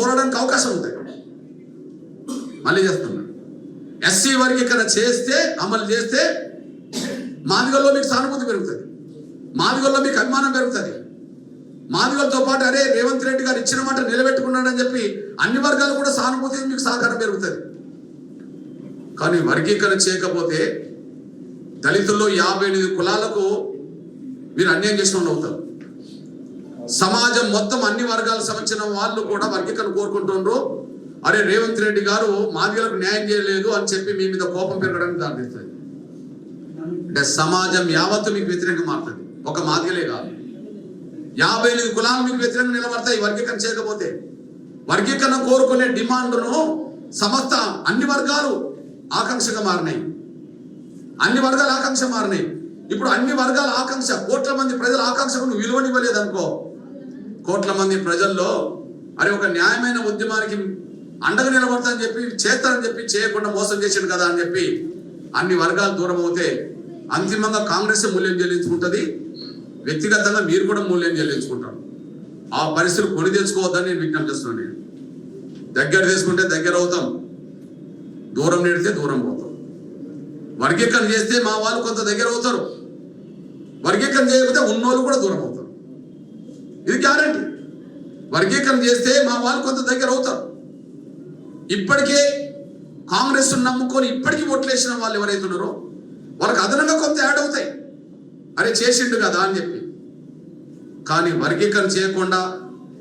పోరాడడానికి అవకాశం ఉంటుంది. మళ్ళీ చేస్తున్నా, ఎస్సీ వర్గీకరణ చేస్తే, అమలు చేస్తే మాదిగల్లో మీకు సానుభూతి పెరుగుతుంది, మాదిగల్లో మీకు అభిమానం పెరుగుతుంది. మాదిగలతో పాటు అరే రేవంత్ రెడ్డి గారు ఇచ్చిన మాట నిలబెట్టుకున్నాడని చెప్పి అన్ని వర్గాలు కూడా సానుభూతి, మీకు సహకారం పెరుగుతుంది. కానీ వర్గీకరణ చేయకపోతే దళితుల్లో 58 కులాలకు మీరు అన్యాయం చేసిన వాళ్ళు అవుతారు. సమాజం మొత్తం అన్ని వర్గాలకు సంబంధించిన వాళ్ళు కూడా వర్గీకరణ కోరుకుంటున్నారు. అరే రేవంత్ రెడ్డి గారు మాదిగలకు న్యాయం చేయలేదు అని చెప్పి మీ మీద కోపం పెరగడానికి దారితీస్తుంది. అంటే సమాజం యావత్తు మీకు వ్యతిరేకంగా మారుతుంది. ఒక మాదిగలే కాదు, 58 కులాలు మీకు వ్యతిరేకంగా నిలబడతాయి వర్గీకరణ చేయకపోతే. వర్గీకరణ కోరుకునే డిమాండ్ను సమస్త అన్ని వర్గాలు ఆకాంక్షగా మారినాయి, అన్ని వర్గాల ఆకాంక్ష మారినాయి. ఇప్పుడు అన్ని వర్గాల ఆకాంక్ష, కోట్ల మంది ప్రజల ఆకాంక్షకు నువ్వు విలువనివ్వలేదు అనుకో, కోట్ల మంది ప్రజల్లో అరే ఒక న్యాయమైన ఉద్యమానికి అండగా నిలబడతానని చెప్పి, చేస్తానని చెప్పి చేయకుండా మోసం చేసాడు కదా అని చెప్పి అన్ని వర్గాలు దూరం అవుతే అంతిమంగా కాంగ్రెస్ మూల్యం చెల్లించుకుంటుంది, వ్యక్తిగతంగా మీరు కూడా మూల్యం చెల్లించుకుంటారు. ఆ పరిస్థితులు కొని తెచ్చుకోవద్దని నేను విజ్ఞప్తి చేస్తున్నాను. నేను దగ్గర తీసుకుంటే దగ్గర అవుతాం, దూరం నెడితే దూరం పోతాం. వర్గీకరణ చేస్తే మా వాళ్ళు కొంత దగ్గర అవుతారు, వర్గీకరణ చేయకపోతే ఉన్నోళ్ళు కూడా దూరం అవుతారు. ఇది గ్యారంటీ. వర్గీకరణ చేస్తే మా వాళ్ళు కొంత దగ్గర అవుతారు. ఇప్పటికే కాంగ్రెస్ నమ్ముకొని ఇప్పటికీ ఓట్లేసిన వాళ్ళు ఎవరైతే ఉన్నారో వాళ్ళకి అదనంగా కొంత యాడ్ అవుతాయి, అరే చేసిండు కదా అని చెప్పి. కానీ వర్గీకరణ చేయకుండా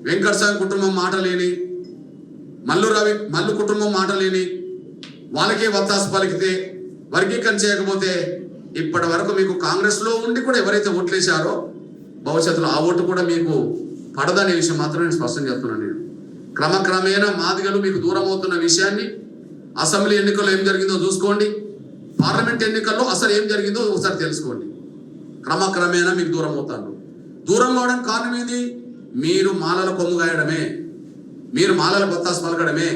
వెంకటస్వామి కుటుంబం మాట లేని, మల్లు కుటుంబం మాట లేని వాళ్ళకే వత్తాసు పలికితే, వర్గీకరణ చేయకపోతే ఇప్పటి వరకు మీకు కాంగ్రెస్లో ఉండి కూడా ఎవరైతే ఓట్లేశారో భవిష్యత్తులో ఆ ఓటు కూడా మీకు పడదనే విషయం మాత్రం నేను స్పష్టం చేస్తున్నాను. నేను క్రమక్రమేణా మాదిగలు మీకు దూరం అవుతున్న విషయాన్ని అసెంబ్లీ ఎన్నికల్లో ఏం జరిగిందో చూసుకోండి, పార్లమెంట్ ఎన్నికల్లో అసలు ఏం జరిగిందో ఒకసారి తెలుసుకోండి. క్రమక్రమేణా మీకు దూరం అవుతారు. దూరం అవడానికి కారణం ఏంది? మీరు మాలల కొమ్ము గాయడమే, మీరు మాలల బొత్తాసు పలకడమే.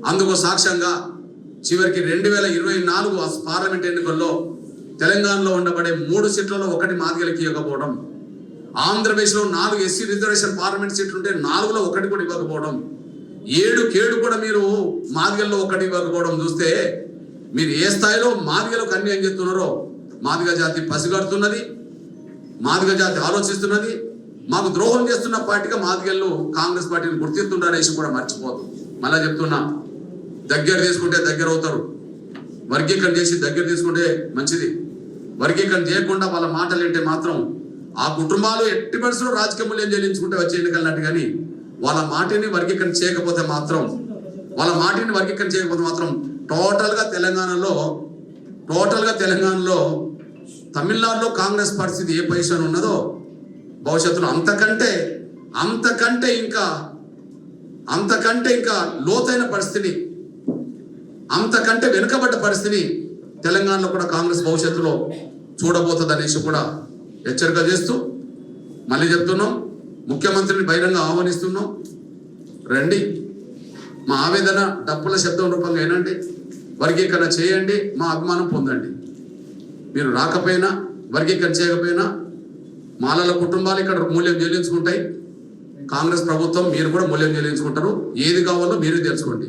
అందుకు సాక్ష్యంగా చివరికి 2024 పార్లమెంట్ ఎన్నికల్లో తెలంగాణలో ఉండబడే 3 సీట్లలో 1 మాదిగలకి ఇవ్వకపోవడం, ఆంధ్రప్రదేశ్లో 4 ఎస్సీ రిజర్వేషన్ పార్లమెంట్ సీట్లు ఉంటే 4లో 1 కూడా ఇవ్వకపోవడం, 7 కూడా మీరు మాదిగల్లో 1 ఇవ్వకపోవడం చూస్తే మీరు ఏ స్థాయిలో మాదిగలకు అన్యాయం చేస్తున్నారో మాదిగ జాతి పసిగడుతున్నది, మాదిగ జాతి ఆలోచిస్తున్నది. మాకు ద్రోహం చేస్తున్న పార్టీగా మాదిగల్లో కాంగ్రెస్ పార్టీని గుర్తిస్తుంటారేసి కూడా మర్చిపోదు. మళ్ళా చెప్తున్నా, దగ్గర తీసుకుంటే దగ్గర అవుతారు, వర్గీకరణ చేసి దగ్గర తీసుకుంటే మంచిది. వర్గీకరణ చేయకుండా వాళ్ళ మాటలు ఏంటే మాత్రం ఆ కుటుంబాలు ఎట్టి పరిస్థితుల్లో రాజకీయ మూల్యం చెల్లించుకుంటే వచ్చే ఎన్నికలన్నట్టు. కానీ వాళ్ళ మాటని వర్గీకరణ చేయకపోతే మాత్రం, టోటల్గా తెలంగాణలో తమిళనాడులో కాంగ్రెస్ పరిస్థితి ఏ పొజిషన్ ఉన్నదో భవిష్యత్తులో అంతకంటే ఇంకా లోతైన పరిస్థితిని, అంతకంటే వెనుకబడ్డ పరిస్థితిని తెలంగాణలో కూడా కాంగ్రెస్ భవిష్యత్తులో చూడబోతుంది అనేసి కూడా హెచ్చరిక చేస్తూ మళ్ళీ చెప్తున్నాం, ముఖ్యమంత్రిని బహిరంగ ఆహ్వానిస్తున్నాం. రండి, మా ఆవేదన డప్పుల శబ్దం రూపంగా ఏనండి, వర్గీకరణ చేయండి, మా అభిమానం పొందండి. మీరు రాకపోయినా, వర్గీకరణ చేయకపోయినా మాలల కుటుంబాలు ఇక్కడ మూల్యం చెల్లించుకుంటాయి, కాంగ్రెస్ ప్రభుత్వం మీరు కూడా మూల్యం చెల్లించుకుంటారు. ఏది కావాలో మీరు తెలుసుకోండి.